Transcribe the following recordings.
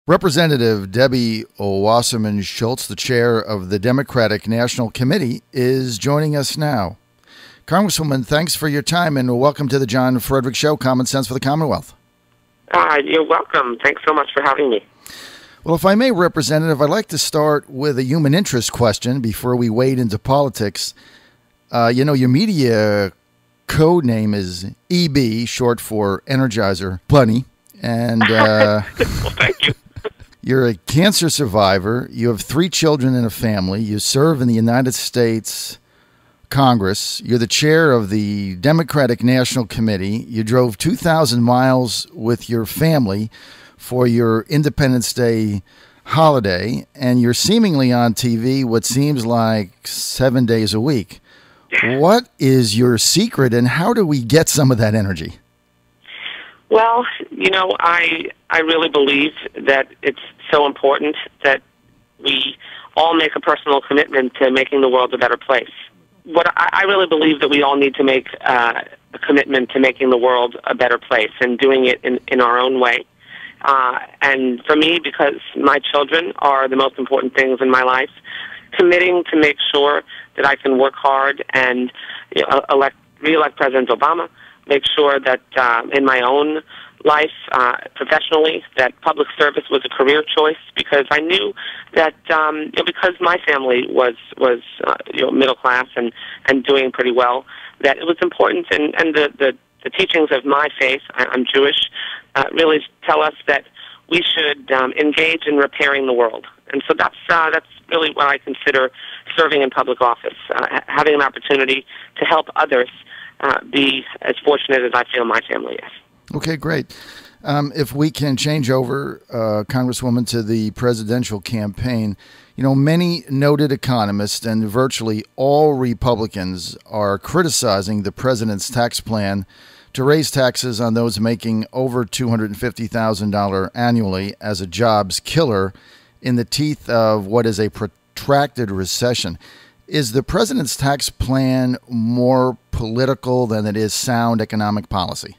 Representative Debbie Wasserman Shultz, the chair of the Democratic National Committee, is joining us now. Congresswoman, thanks for your time and welcome to the John Frederick Show, Common Sense for the Commonwealth. You're welcome. Thanks so much for having me. Well, if I may, Representative, I'd like to start with a human interest question before we wade into politics. Your media code name is EB, short for Energizer Bunny. And well, thank you. You're a cancer survivor. You have 3 children in a family. You serve in the United States Congress. You're the chair of the Democratic National Committee. You drove 2,000 miles with your family for your Independence Day holiday, and you're seemingly on TV what seems like 7 days a week. What is your secret, and how do we get some of that energy? Well, I really believe that it's so important that we all make a personal commitment to making the world a better place. I really believe that we all need to make a commitment to making the world a better place and doing it in our own way. And for me, because my children are the most important things in my life, committing to make sure that I can work hard and re-elect President Obama, make sure that in my own life, professionally, that public service was a career choice, because I knew that because my family was middle class and doing pretty well, that it was important, and the teachings of my faith, I'm Jewish, really tell us that we should engage in repairing the world. And so that's really what I consider serving in public office, having an opportunity to help others be as fortunate as I feel my family is. Okay, great. If we can change over, Congresswoman, to the presidential campaign, many noted economists and virtually all Republicans are criticizing the president's tax plan to raise taxes on those making over $250,000 annually as a jobs killer in the teeth of what is a protracted recession. Is the president's tax plan more political than it is sound economic policy?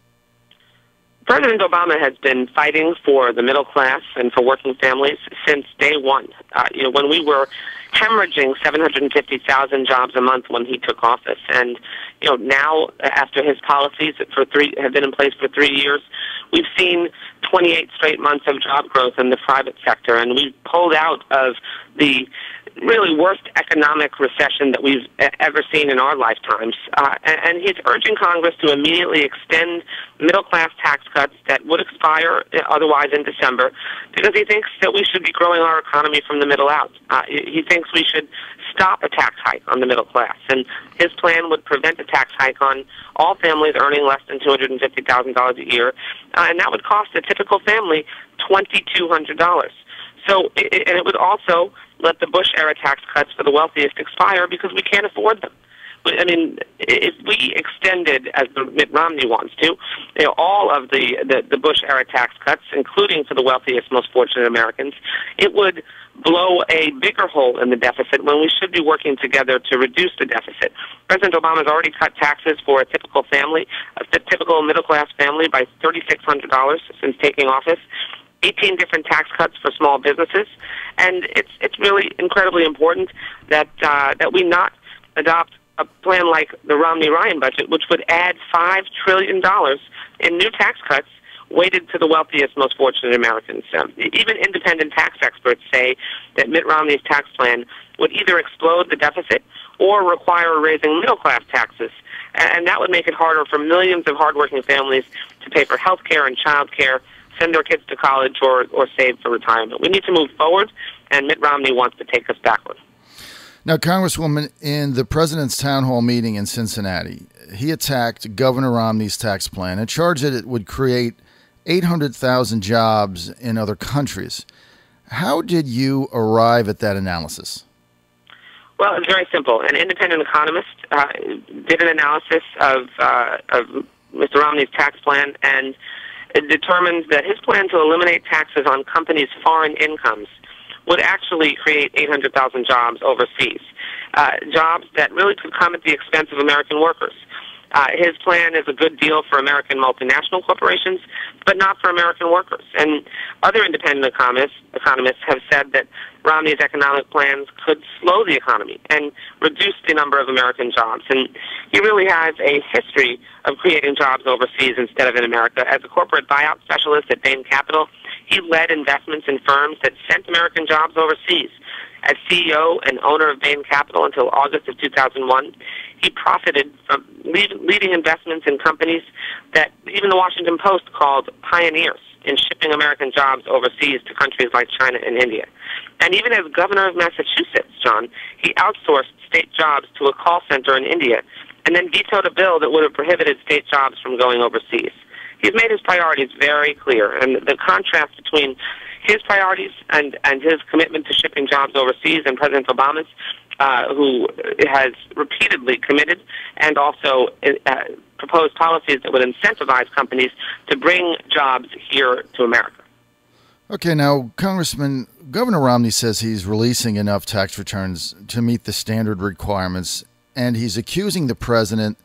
President Obama has been fighting for the middle class and for working families since day one. When we were hemorrhaging 750,000 jobs a month when he took office, and now after his policies have been in place for 3 years, we've seen 28 straight months of job growth in the private sector, and we've pulled out of the really worst economic recession that we've ever seen in our lifetimes. And he's urging Congress to immediately extend middle-class tax cuts that would expire otherwise in December, because he thinks that we should be growing our economy from the middle out. He thinks we should stop a tax hike on the middle class, and his plan would prevent a tax hike on all families earning less than $250,000 a year, and that would cost a typical family $2,200. So, and it would also let the Bush-era tax cuts for the wealthiest expire because we can't afford them. I mean, if we extended, as Mitt Romney wants to, all of the Bush-era tax cuts, including for the wealthiest, most fortunate Americans, it would blow a bigger hole in the deficit when we should be working together to reduce the deficit. President Obama has already cut taxes for a typical family, a typical middle-class family, by $3,600 since taking office. 18 different tax cuts for small businesses, and it's really incredibly important that we not adopt a plan like the Romney-Ryan budget, which would add $5 trillion in new tax cuts weighted to the wealthiest, most fortunate Americans. Even independent tax experts say that Mitt Romney's tax plan would either explode the deficit or require raising middle-class taxes, and that would make it harder for millions of hardworking families to pay for health care and child care, send their kids to college, or save for retirement. We need to move forward, and Mitt Romney wants to take us backward. Now, Congresswoman, in the president's town hall meeting in Cincinnati, he attacked Governor Romney's tax plan and charged that it would create 800,000 jobs in other countries. How did you arrive at that analysis? Well, it's very simple. An independent economist did an analysis of Mr. Romney's tax plan, and it determines that his plan to eliminate taxes on companies' foreign incomes would actually create 800,000 jobs overseas, jobs that really could come at the expense of American workers. His plan is a good deal for American multinational corporations, but not for American workers. And other independent economists have said that Romney's economic plans could slow the economy and reduce the number of American jobs. And he really has a history of creating jobs overseas instead of in America. As a corporate buyout specialist at Bain Capital, he led investments in firms that sent American jobs overseas. As CEO and owner of Bain Capital until August of 2001, he profited from leading investments in companies that even the Washington Post called pioneers in shipping American jobs overseas to countries like China and India. And even as governor of Massachusetts, John, he outsourced state jobs to a call center in India and then vetoed a bill that would have prohibited state jobs from going overseas. He's made his priorities very clear, and the contrast between his priorities and his commitment to shipping jobs overseas and President Obama's, who has repeatedly committed and also proposed policies that would incentivize companies to bring jobs here to America. Okay, now, Congressman, Governor Romney says he's releasing enough tax returns to meet the standard requirements, and he's accusing the president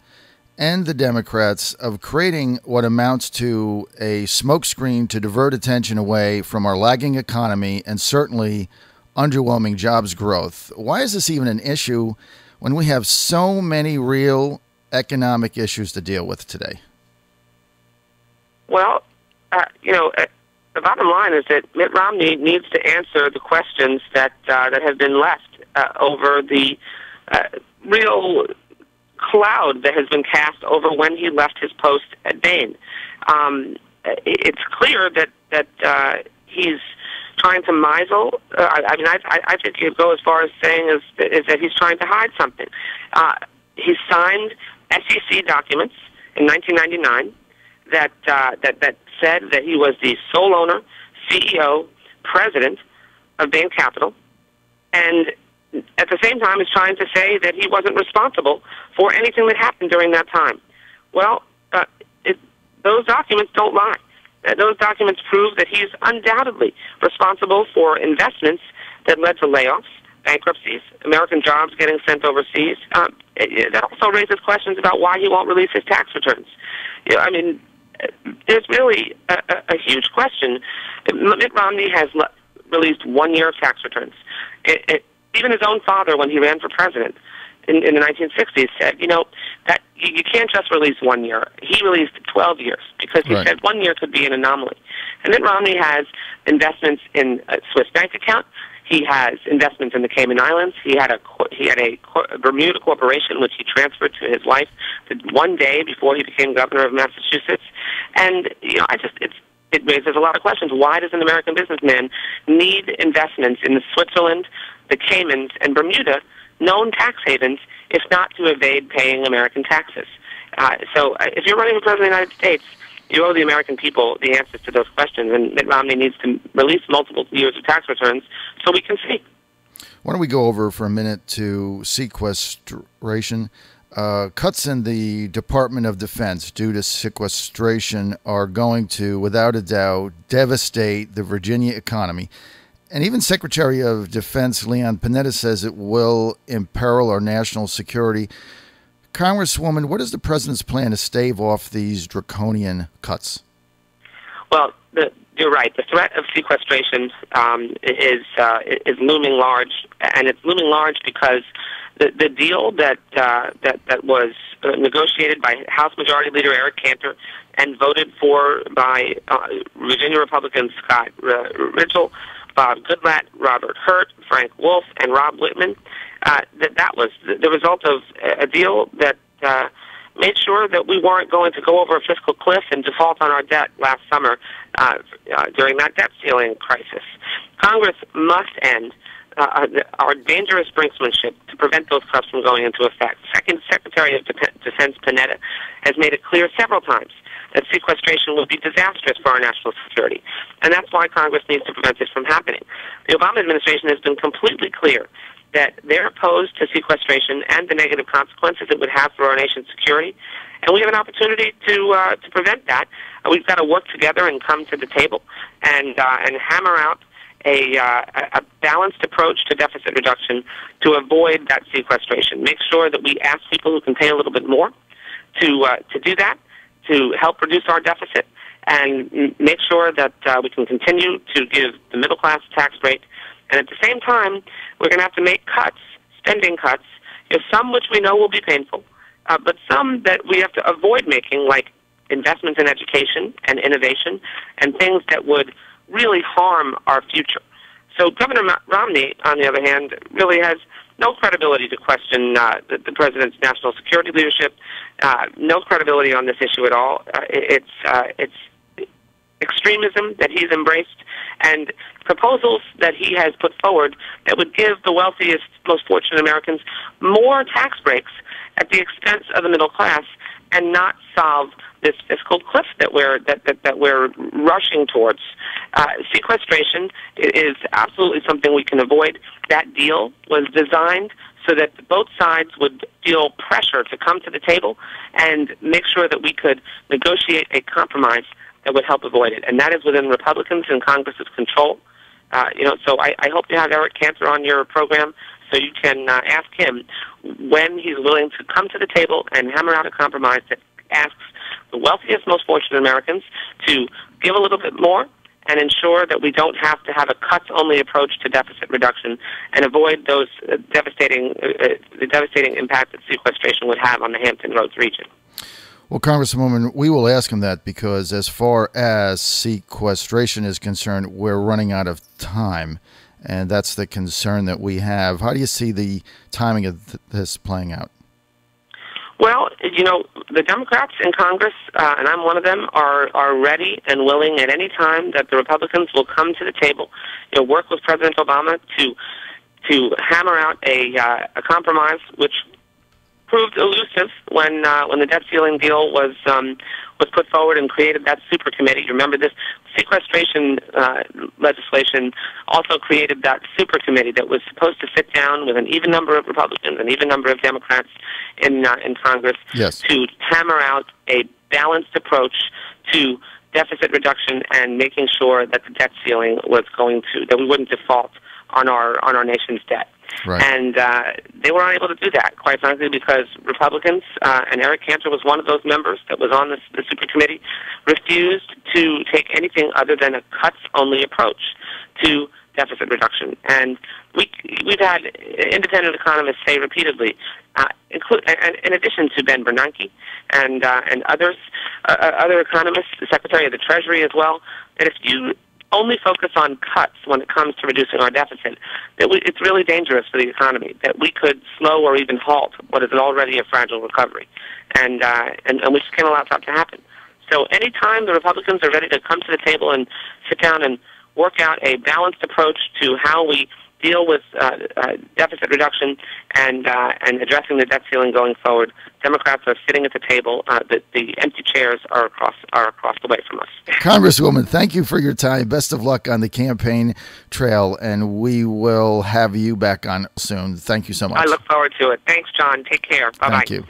and the Democrats of creating what amounts to a smokescreen to divert attention away from our lagging economy and certainly underwhelming jobs growth. Why is this even an issue when we have so many real economic issues to deal with today? Well, the bottom line is that Mitt Romney needs to answer the questions that have been left over the real cloud that has been cast over when he left his post at Bain. It's clear that he's trying to misel. I think he'd go as far as saying is that he's trying to hide something. He signed SEC documents in 1999 that said that he was the sole owner, CEO, president of Bain Capital, and at the same time is trying to say that he wasn't responsible for anything that happened during that time. Well, those documents don't lie. Those documents prove that he's undoubtedly responsible for investments that led to layoffs, bankruptcies, American jobs getting sent overseas. That also raises questions about why he won't release his tax returns. There's really a huge question. Mitt Romney has released 1 year of tax returns. Even his own father, when he ran for president in the 1960s, said, that you can't just release 1 year. He released 12 years because he said 1 year could be an anomaly. And Mitt Romney has investments in a Swiss bank account. He has investments in the Cayman Islands. He had a Bermuda corporation which he transferred to his wife one day before he became governor of Massachusetts. And it raises a lot of questions. Why does an American businessman need investments in Switzerland, the Caymans, and Bermuda, known tax havens, if not to evade paying American taxes? So if you're running for president of the United States, you owe the American people the answers to those questions, and Mitt Romney needs to release multiple years of tax returns so we can see. Why don't we go over for a minute to sequestration? Cuts in the Department of Defense due to sequestration are going to, without a doubt, devastate the Virginia economy. And even Secretary of Defense Leon Panetta says it will imperil our national security. Congresswoman, what is the president's plan to stave off these draconian cuts? Well, you're right. The threat of sequestration is looming large, and it's looming large because the deal that was negotiated by House Majority Leader Eric Cantor and voted for by Virginia Republicans Scott Ritchell, Bob Goodlatte, Robert Hurt, Frank Wolf, and Rob Whitman, that was the result of a deal that made sure that we weren't going to go over a fiscal cliff and default on our debt last summer during that debt ceiling crisis. Congress must end our dangerous brinksmanship to prevent those cuts from going into effect. Secretary of Defense Panetta has made it clear several times that sequestration would be disastrous for our national security, and that's why Congress needs to prevent it from happening. The Obama administration has been completely clear that they're opposed to sequestration and the negative consequences it would have for our nation's security, and we have an opportunity to prevent that. We've got to work together and come to the table and hammer out a balanced approach to deficit reduction to avoid that sequestration. Make sure that we ask people who can pay a little bit more to do that, to help reduce our deficit, and make sure that we can continue to give the middle class a tax break. And at the same time, we're going to have to make cuts, spending cuts, some which we know will be painful, but some that we have to avoid making, like investments in education and innovation and things that would really harm our future. So Governor Romney, on the other hand, really has no credibility to question the president's national security leadership, no credibility on this issue at all. It's extremism that he's embraced, and proposals that he has put forward that would give the wealthiest, most fortunate Americans more tax breaks at the expense of the middle class, and not solve this fiscal cliff that we're rushing towards. Sequestration is absolutely something we can avoid. That deal was designed so that both sides would feel pressure to come to the table and make sure that we could negotiate a compromise that would help avoid it. And that is within Republicans in Congress's control. So I hope you have Eric Cantor on your program so you can ask him when he's willing to come to the table and hammer out a compromise that asks the wealthiest, most fortunate Americans to give a little bit more and ensure that we don't have to have a cuts-only approach to deficit reduction and avoid those the devastating impact that sequestration would have on the Hampton Roads region. Well, Congresswoman, we will ask him that because as far as sequestration is concerned, we're running out of time, and that's the concern that we have. How do you see the timing of this playing out? Well, the Democrats in Congress, and I'm one of them, are ready and willing at any time that the Republicans will come to the table, work with President Obama to hammer out a compromise, which proved elusive when the debt ceiling deal was put forward and created that super committee. You remember this sequestration legislation also created that super committee that was supposed to sit down with an even number of Republicans, an even number of Democrats in Congress, yes, to hammer out a balanced approach to deficit reduction and making sure that the debt ceiling was that we wouldn't default on our nation's debt. Right. And they were unable to do that, quite frankly, because Republicans, and Eric Cantor was one of those members that was on the super committee, refused to take anything other than a cuts-only approach to deficit reduction. And we've had independent economists say repeatedly, in addition to Ben Bernanke and others, other economists, the Secretary of the Treasury as well, that if you only focus on cuts when it comes to reducing our deficit, it's really dangerous for the economy, that we could slow or even halt what is already a fragile recovery. And we just can't allow that to happen. So anytime the Republicans are ready to come to the table and sit down and work out a balanced approach to how we deal with deficit reduction and addressing the debt ceiling going forward, Democrats are sitting at the table. The empty chairs are across the way from us. Congresswoman, thank you for your time. Best of luck on the campaign trail, and we will have you back on soon. Thank you so much. I look forward to it. Thanks, John. Take care. Bye-bye. Thank you.